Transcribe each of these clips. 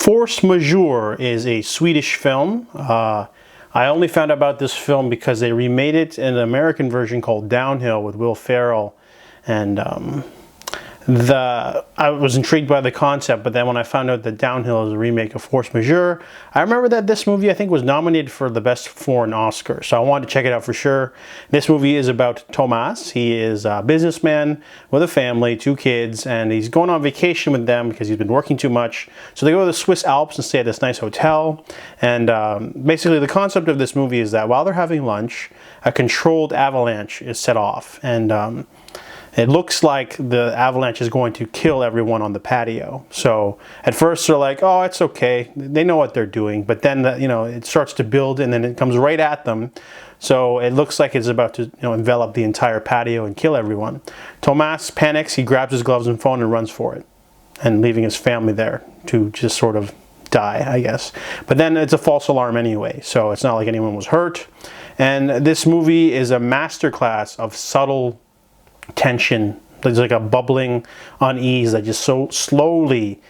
Force Majeure is a Swedish film. I only found out about this film because they remade it in an American version called Downhill with Will Ferrell, and I was intrigued by the concept, but then when I found out that Downhill is a remake of Force Majeure, I remember that this movie, I think, was nominated for the Best Foreign Oscar, so I wanted to check it out for sure. This movie is about Thomas. He is a businessman with a family, 2 kids, and he's going on vacation with them because he's been working too much. So they go to the Swiss Alps and stay at this nice hotel, and basically the concept of this movie is that while they're having lunch, a controlled avalanche is set off, and it looks like the avalanche is going to kill everyone on the patio. So at first they're like, oh, it's okay. They know what they're doing. But then, it starts to build and then it comes right at them. So it looks like it's about to, envelop the entire patio and kill everyone. Thomas panics. He grabs his gloves and phone and runs for it, and leaving his family there to just sort of die, I guess. But then it's a false alarm anyway, so it's not like anyone was hurt. And this movie is a masterclass of subtle tension. There's like a bubbling unease that just so slowly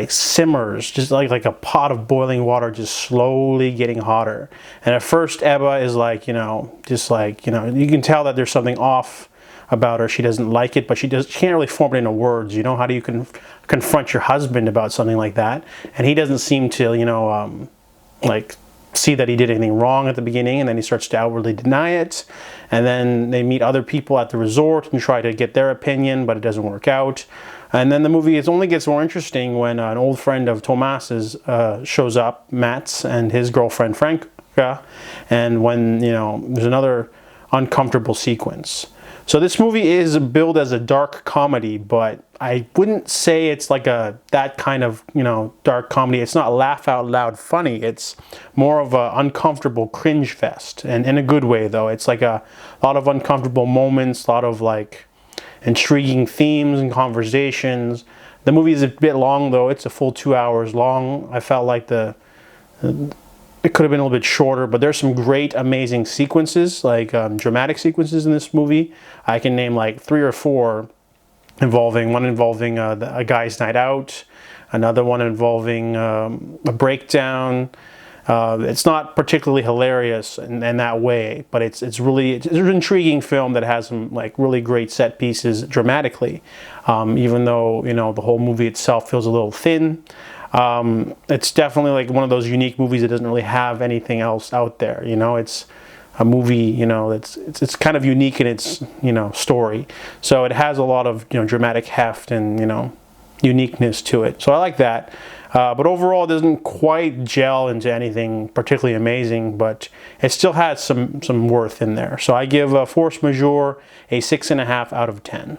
simmers, just like a pot of boiling water just slowly getting hotter. And at first Ebba is you can tell that there's something off about her. She doesn't like it, but she can't really form it into words. How do you confront your husband about something like that? And he doesn't seem to see that he did anything wrong at the beginning, and then he starts to outwardly deny it. And then they meet other people at the resort and try to get their opinion, but it doesn't work out. And then the movie only gets more interesting when an old friend of Thomas's shows up, Mats, and his girlfriend Franka, and when there's another uncomfortable sequence. So this movie is billed as a dark comedy, but I wouldn't say it's like that kind of dark comedy. It's not laugh out loud funny. It's more of an uncomfortable cringe fest, and in a good way though. It's like a lot of uncomfortable moments, a lot of intriguing themes and conversations. The movie is a bit long though. It's a full 2 hours long. I felt like it could have been a little bit shorter, but there's some great, amazing sequences, dramatic sequences in this movie. I can name 3 or 4 involving a guy's night out, another one involving a breakdown. It's not particularly hilarious in that way, but it's an intriguing film that has some really great set pieces dramatically, even though the whole movie itself feels a little thin. It's definitely one of those unique movies that doesn't really have anything else out there. It's a movie, it's kind of unique in its, story. So it has a lot of, dramatic heft and, uniqueness to it. So I like that. But overall, it doesn't quite gel into anything particularly amazing, but it still has some worth in there. So I give Force Majeure a 6.5 out of 10.